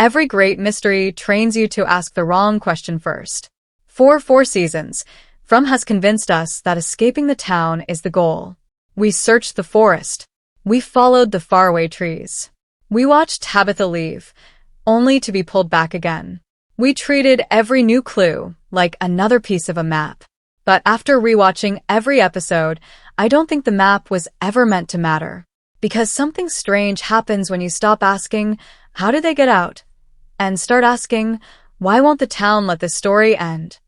Every great mystery trains you to ask the wrong question first. For 4 seasons, From has convinced us that escaping the town is the goal. We searched the forest. We followed the faraway trees. We watched Tabitha leave, only to be pulled back again. We treated every new clue like another piece of a map. But after rewatching every episode, I don't think the map was ever meant to matter. Because something strange happens when you stop asking, how did they get out? And start asking, why won't the town let this story end?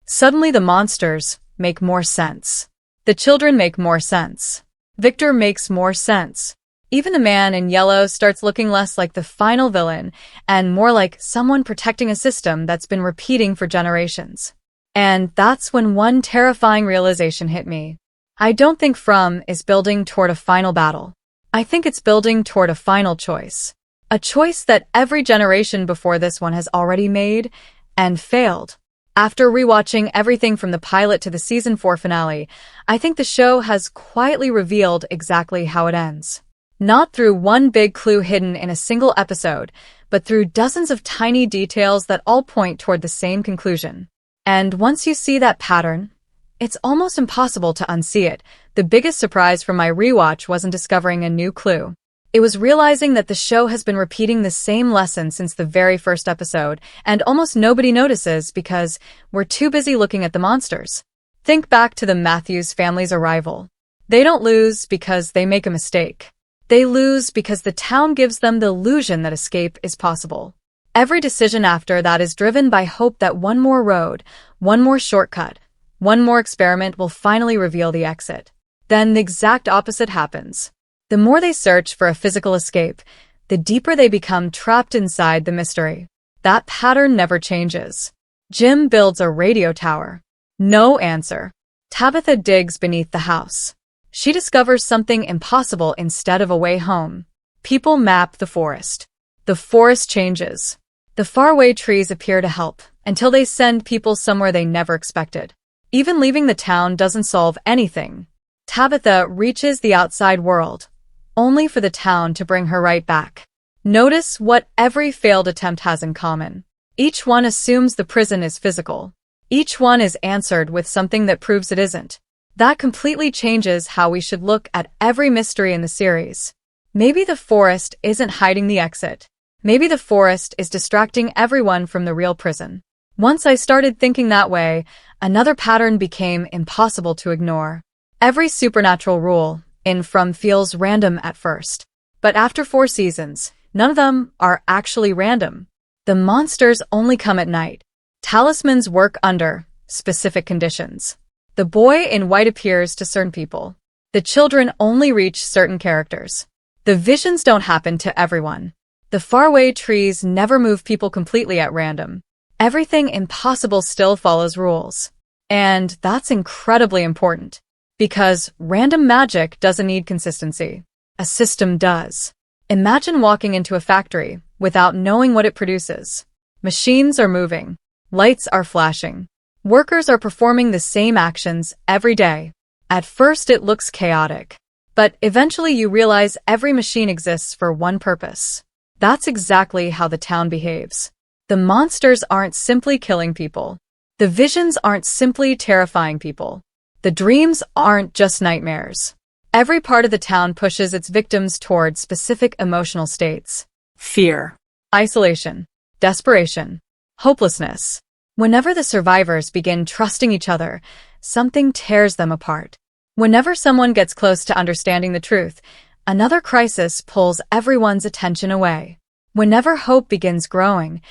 Suddenly the monsters make more sense. The children make more sense. Victor makes more sense. Even the man in yellow starts looking less like the final villain and more like someone protecting a system that's been repeating for generations. And that's when one terrifying realization hit me. I don't think From is building toward a final battle. I think it's building toward a final choice. A choice that every generation before this one has already made and failed. After rewatching everything from the pilot to the season 4 finale, I think the show has quietly revealed exactly how it ends. Not through one big clue hidden in a single episode, but through dozens of tiny details that all point toward the same conclusion. And once you see that pattern, it's almost impossible to unsee it. The biggest surprise from my rewatch wasn't discovering a new clue. It was realizing that the show has been repeating the same lesson since the very first episode, and almost nobody notices because we're too busy looking at the monsters. Think back to the Matthews family's arrival. They don't lose because they make a mistake. They lose because the town gives them the illusion that escape is possible. Every decision after that is driven by hope that one more road, one more shortcut, one more experiment will finally reveal the exit. Then the exact opposite happens. The more they search for a physical escape, the deeper they become trapped inside the mystery. That pattern never changes. Jim builds a radio tower. No answer. Tabitha digs beneath the house. She discovers something impossible instead of a way home. People map the forest. The forest changes. The faraway trees appear to help, until they send people somewhere they never expected. Even leaving the town doesn't solve anything. Tabitha reaches the outside world, only for the town to bring her right back. Notice what every failed attempt has in common. Each one assumes the prison is physical. Each one is answered with something that proves it isn't. That completely changes how we should look at every mystery in the series. Maybe the forest isn't hiding the exit. Maybe the forest is distracting everyone from the real prison. Once I started thinking that way, another pattern became impossible to ignore. Every supernatural rule in From feels random at first. But after 4 seasons, none of them are actually random. The monsters only come at night. Talismans work under specific conditions. The boy in white appears to certain people. The children only reach certain characters. The visions don't happen to everyone. The faraway trees never move people completely at random. Everything impossible still follows rules. And that's incredibly important. Because random magic doesn't need consistency. A system does. Imagine walking into a factory without knowing what it produces. Machines are moving. Lights are flashing. Workers are performing the same actions every day. At first it looks chaotic. But eventually you realize every machine exists for one purpose. That's exactly how the town behaves. The monsters aren't simply killing people. The visions aren't simply terrifying people. The dreams aren't just nightmares. Every part of the town pushes its victims toward specific emotional states. Fear, isolation, desperation, hopelessness. Whenever the survivors begin trusting each other, something tears them apart. Whenever someone gets close to understanding the truth, another crisis pulls everyone's attention away. Whenever hope begins growing,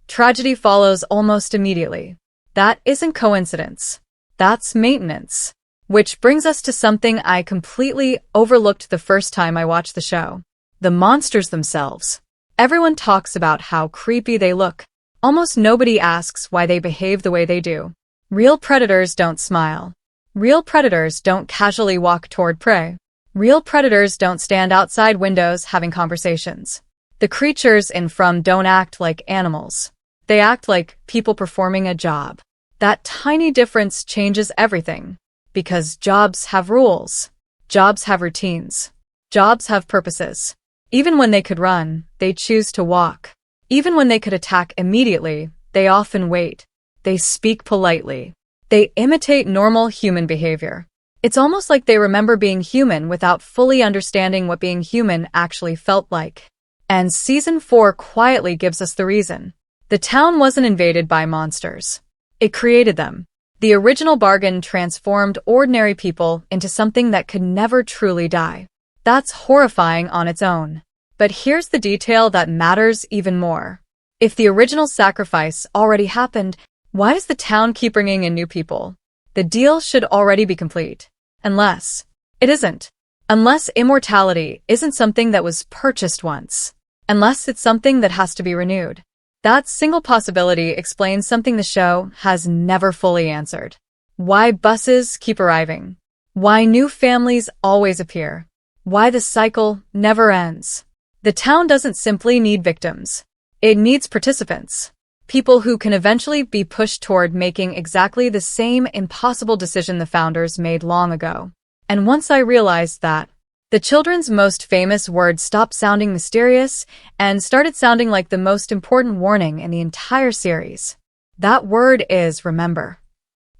tragedy follows almost immediately. That isn't coincidence. That's maintenance. Which brings us to something I completely overlooked the first time I watched the show. The monsters themselves. Everyone talks about how creepy they look. Almost nobody asks why they behave the way they do. Real predators don't smile. Real predators don't casually walk toward prey. Real predators don't stand outside windows having conversations. The creatures in From don't act like animals. They act like people performing a job. That tiny difference changes everything. Because jobs have rules. Jobs have routines. Jobs have purposes. Even when they could run, they choose to walk. Even when they could attack immediately, they often wait. They speak politely. They imitate normal human behavior. It's almost like they remember being human without fully understanding what being human actually felt like. And Season 4 quietly gives us the reason. The town wasn't invaded by monsters. It created them. The original bargain transformed ordinary people into something that could never truly die. That's horrifying on its own. But here's the detail that matters even more. If the original sacrifice already happened, why does the town keep bringing in new people? The deal should already be complete. Unless it isn't. Unless immortality isn't something that was purchased once. Unless it's something that has to be renewed. That single possibility explains something the show has never fully answered. Why buses keep arriving. Why new families always appear. Why the cycle never ends. The town doesn't simply need victims. It needs participants. People who can eventually be pushed toward making exactly the same impossible decision the founders made long ago. And once I realized that, the children's most famous word stopped sounding mysterious and started sounding like the most important warning in the entire series. That word is remember.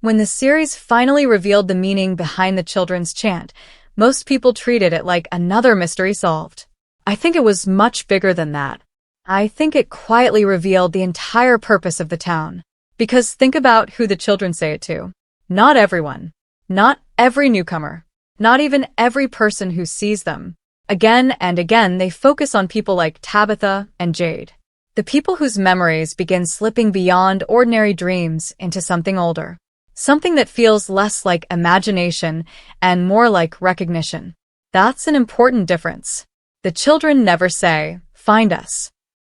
When the series finally revealed the meaning behind the children's chant, most people treated it like another mystery solved. I think it was much bigger than that. I think it quietly revealed the entire purpose of the town. Because think about who the children say it to. Not everyone. Not every newcomer. Not even every person who sees them. Again and again, they focus on people like Tabitha and Jade. The people whose memories begin slipping beyond ordinary dreams into something older. Something that feels less like imagination and more like recognition. That's an important difference. The children never say, find us.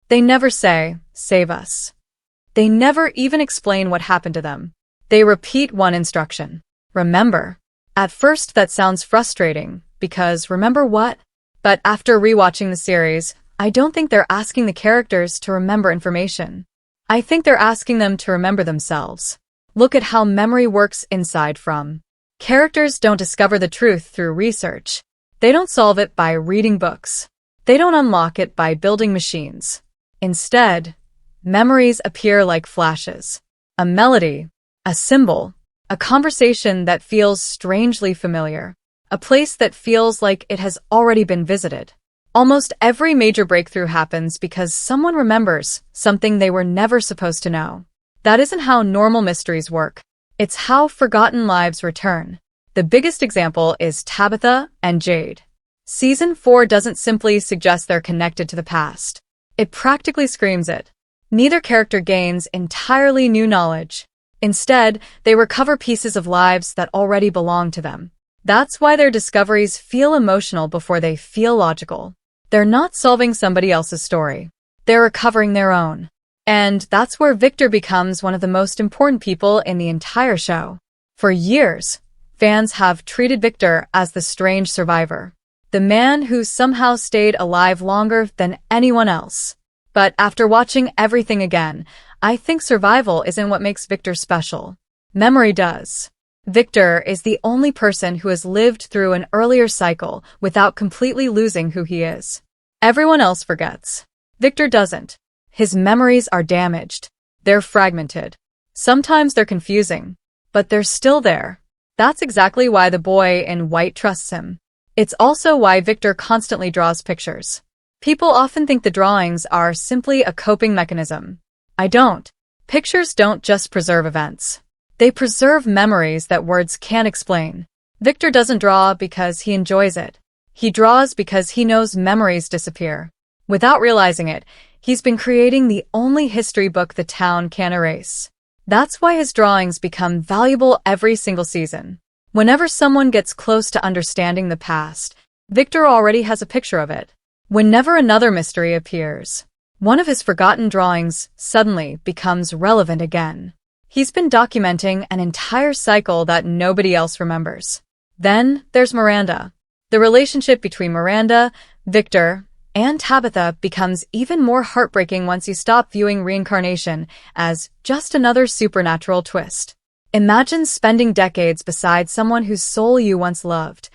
They never say, save us. They never even explain what happened to them. They repeat one instruction. Remember. At first that sounds frustrating, because remember what? But after rewatching the series, I don't think they're asking the characters to remember information. I think they're asking them to remember themselves. Look at how memory works inside from. Characters don't discover the truth through research. They don't solve it by reading books. They don't unlock it by building machines. Instead, memories appear like flashes. A melody, a symbol, a conversation that feels strangely familiar. A place that feels like it has already been visited. Almost every major breakthrough happens because someone remembers something they were never supposed to know. That isn't how normal mysteries work. It's how forgotten lives return. The biggest example is Tabitha and Jade. Season 4 doesn't simply suggest they're connected to the past. It practically screams it. Neither character gains entirely new knowledge. Instead, they recover pieces of lives that already belong to them. That's why their discoveries feel emotional before they feel logical. They're not solving somebody else's story. They're recovering their own. And that's where Victor becomes one of the most important people in the entire show. For years, fans have treated Victor as the strange survivor. The man who somehow stayed alive longer than anyone else. But after watching everything again, I think survival isn't what makes Victor special. Memory does. Victor is the only person who has lived through an earlier cycle without completely losing who he is. Everyone else forgets. Victor doesn't. His memories are damaged. They're fragmented. Sometimes they're confusing. But they're still there. That's exactly why the boy in white trusts him. It's also why Victor constantly draws pictures. People often think the drawings are simply a coping mechanism. I don't. Pictures don't just preserve events. They preserve memories that words can't explain. Victor doesn't draw because he enjoys it. He draws because he knows memories disappear. Without realizing it, he's been creating the only history book the town can erase. That's why his drawings become valuable every single season. Whenever someone gets close to understanding the past, Victor already has a picture of it. Whenever another mystery appears, one of his forgotten drawings suddenly becomes relevant again. He's been documenting an entire cycle that nobody else remembers. Then there's Miranda. The relationship between Miranda, Victor, and Tabitha becomes even more heartbreaking once you stop viewing reincarnation as just another supernatural twist. Imagine spending decades beside someone whose soul you once loved,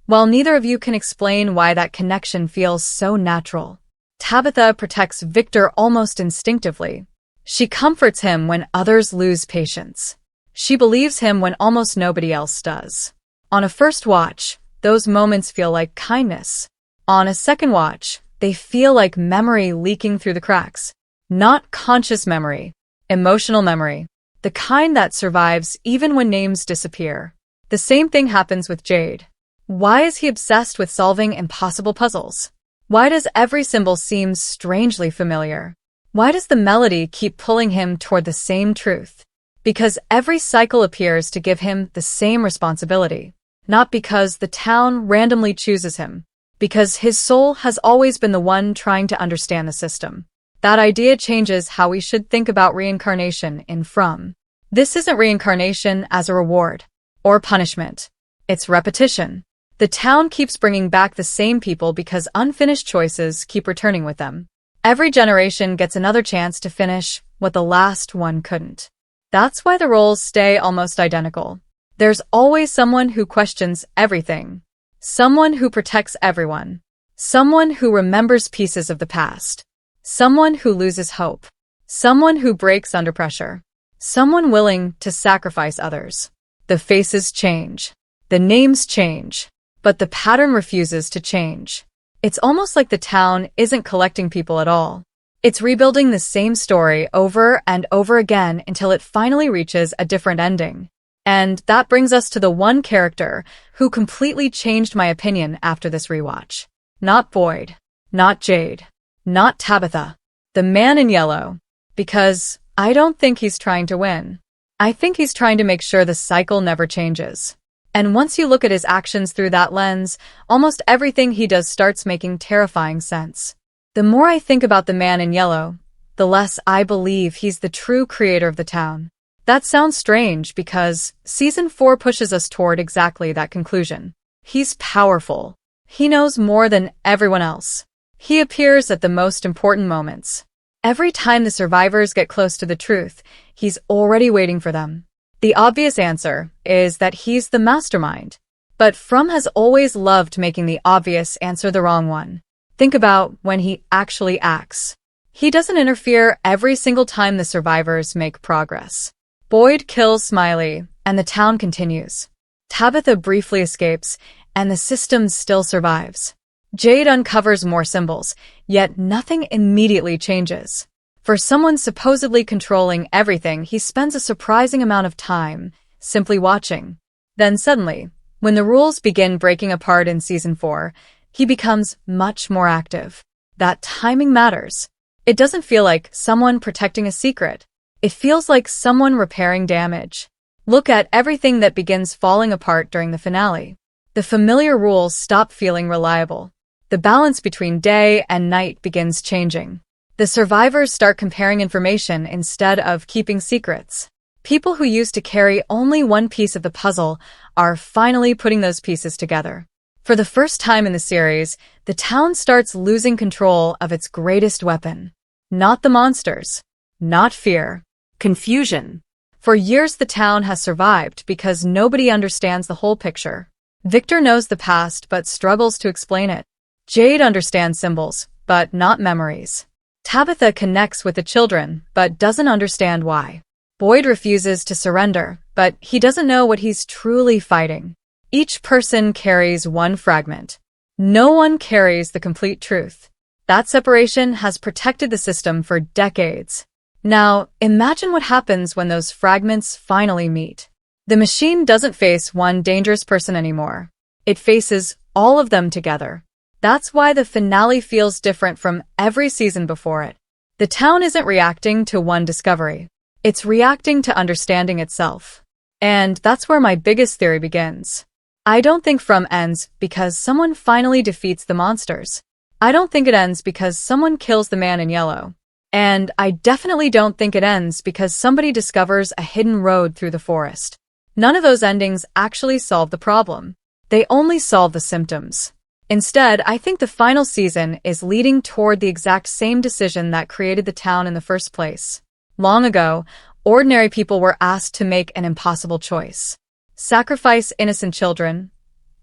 while neither of you can explain why that connection feels so natural. Tabitha protects Victor almost instinctively. She comforts him when others lose patience. She believes him when almost nobody else does. On a first watch, those moments feel like kindness. On a second watch, they feel like memory leaking through the cracks. Not conscious memory, emotional memory. The kind that survives even when names disappear. The same thing happens with Jade. Why is he obsessed with solving impossible puzzles? Why does every symbol seem strangely familiar? Why does the melody keep pulling him toward the same truth? Because every cycle appears to give him the same responsibility. Not because the town randomly chooses him. Because his soul has always been the one trying to understand the system. That idea changes how we should think about reincarnation in From. This isn't reincarnation as a reward or punishment. It's repetition. The town keeps bringing back the same people because unfinished choices keep returning with them. Every generation gets another chance to finish what the last one couldn't. That's why the roles stay almost identical. There's always someone who questions everything. Someone who protects everyone. Someone who remembers pieces of the past. Someone who loses hope. Someone who breaks under pressure. Someone willing to sacrifice others. The faces change. The names change. But the pattern refuses to change. It's almost like the town isn't collecting people at all. It's rebuilding the same story over and over again until it finally reaches a different ending. And that brings us to the one character who completely changed my opinion after this rewatch. Not Boyd. Not Jade. Not Tabitha. The man in yellow. Because I don't think he's trying to win. I think he's trying to make sure the cycle never changes. And once you look at his actions through that lens, almost everything he does starts making terrifying sense. The more I think about the man in yellow, the less I believe he's the true creator of the town. That sounds strange because Season 4 pushes us toward exactly that conclusion. He's powerful. He knows more than everyone else. He appears at the most important moments. Every time the survivors get close to the truth, he's already waiting for them. The obvious answer is that he's the mastermind. But From has always loved making the obvious answer the wrong one. Think about when he actually acts. He doesn't interfere every single time the survivors make progress. Boyd kills Smiley, and the town continues. Tabitha briefly escapes, and the system still survives. Jade uncovers more symbols, yet nothing immediately changes. For someone supposedly controlling everything, he spends a surprising amount of time simply watching. Then suddenly, when the rules begin breaking apart in Season 4, he becomes much more active. That timing matters. It doesn't feel like someone protecting a secret. It feels like someone repairing damage. Look at everything that begins falling apart during the finale. The familiar rules stop feeling reliable. The balance between day and night begins changing. The survivors start comparing information instead of keeping secrets. People who used to carry only one piece of the puzzle are finally putting those pieces together. For the first time in the series, the town starts losing control of its greatest weapon. Not the monsters. Not fear. Confusion. For years the town has survived because nobody understands the whole picture. Victor knows the past but struggles to explain it. Jade understands symbols, but not memories. Tabitha connects with the children, but doesn't understand why. Boyd refuses to surrender, but he doesn't know what he's truly fighting. Each person carries one fragment. No one carries the complete truth. That separation has protected the system for decades. Now, imagine what happens when those fragments finally meet. The machine doesn't face one dangerous person anymore. It faces all of them together. That's why the finale feels different from every season before it. The town isn't reacting to one discovery. It's reacting to understanding itself. And that's where my biggest theory begins. I don't think From ends because someone finally defeats the monsters. I don't think it ends because someone kills the man in yellow. And I definitely don't think it ends because somebody discovers a hidden road through the forest. None of those endings actually solve the problem. They only solve the symptoms. Instead, I think the final season is leading toward the exact same decision that created the town in the first place. Long ago, ordinary people were asked to make an impossible choice. Sacrifice innocent children,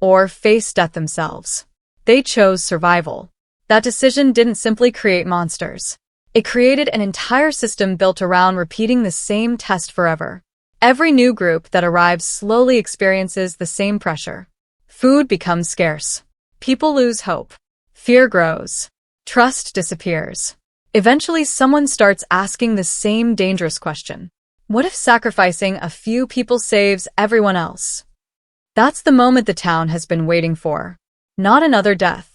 or face death themselves. They chose survival. That decision didn't simply create monsters. It created an entire system built around repeating the same test forever. Every new group that arrives slowly experiences the same pressure. Food becomes scarce. People lose hope. Fear grows. Trust disappears. Eventually, someone starts asking the same dangerous question. What if sacrificing a few people saves everyone else? That's the moment the town has been waiting for. Not another death.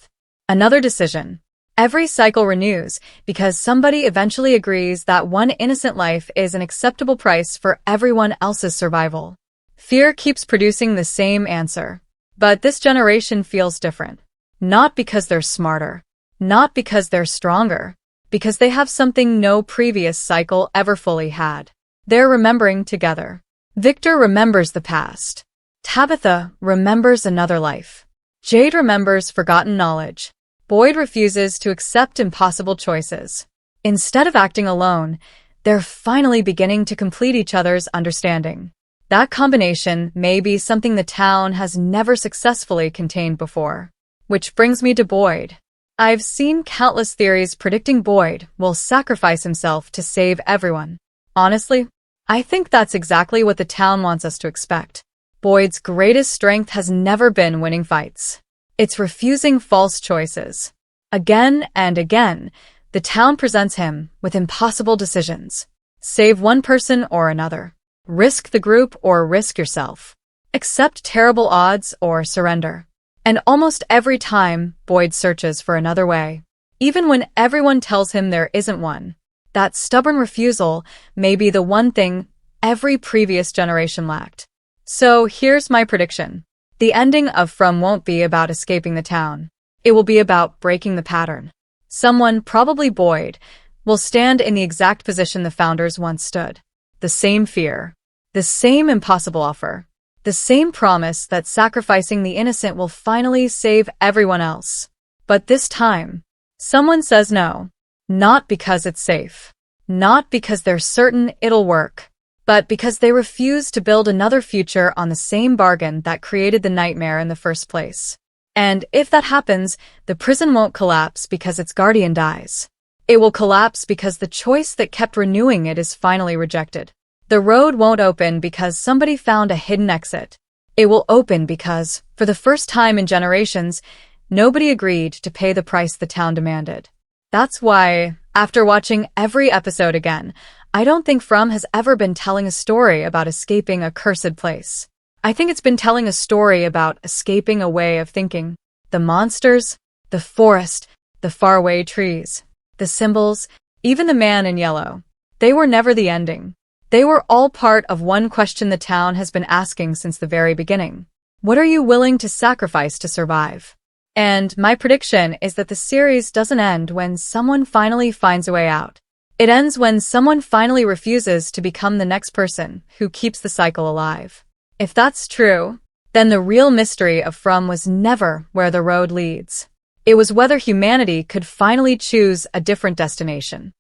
Another decision. Every cycle renews because somebody eventually agrees that one innocent life is an acceptable price for everyone else's survival. Fear keeps producing the same answer. But this generation feels different. Not because they're smarter. Not because they're stronger. Because they have something no previous cycle ever fully had. They're remembering together. Victor remembers the past. Tabitha remembers another life. Jade remembers forgotten knowledge. Boyd refuses to accept impossible choices. Instead of acting alone, they're finally beginning to complete each other's understanding. That combination may be something the town has never successfully contained before. Which brings me to Boyd. I've seen countless theories predicting Boyd will sacrifice himself to save everyone. Honestly, I think that's exactly what the town wants us to expect. Boyd's greatest strength has never been winning fights. It's refusing false choices. Again and again, the town presents him with impossible decisions. Save one person or another. Risk the group or risk yourself. Accept terrible odds or surrender. And almost every time, Boyd searches for another way. Even when everyone tells him there isn't one. That stubborn refusal may be the one thing every previous generation lacked. So here's my prediction. The ending of From won't be about escaping the town. It will be about breaking the pattern. Someone, probably Boyd, will stand in the exact position the founders once stood. The same fear. The same impossible offer. The same promise that sacrificing the innocent will finally save everyone else. But this time, someone says no. Not because it's safe. Not because they're certain it'll work. But because they refuse to build another future on the same bargain that created the nightmare in the first place. And if that happens, the prison won't collapse because its guardian dies. It will collapse because the choice that kept renewing it is finally rejected. The road won't open because somebody found a hidden exit. It will open because, for the first time in generations, nobody agreed to pay the price the town demanded. That's why, after watching every episode again, I don't think From has ever been telling a story about escaping a cursed place. I think it's been telling a story about escaping a way of thinking. The monsters, the forest, the faraway trees, the symbols, even the man in yellow. They were never the ending. They were all part of one question the town has been asking since the very beginning. What are you willing to sacrifice to survive? And my prediction is that the series doesn't end when someone finally finds a way out. It ends when someone finally refuses to become the next person who keeps the cycle alive. If that's true, then the real mystery of From was never where the road leads. It was whether humanity could finally choose a different destination.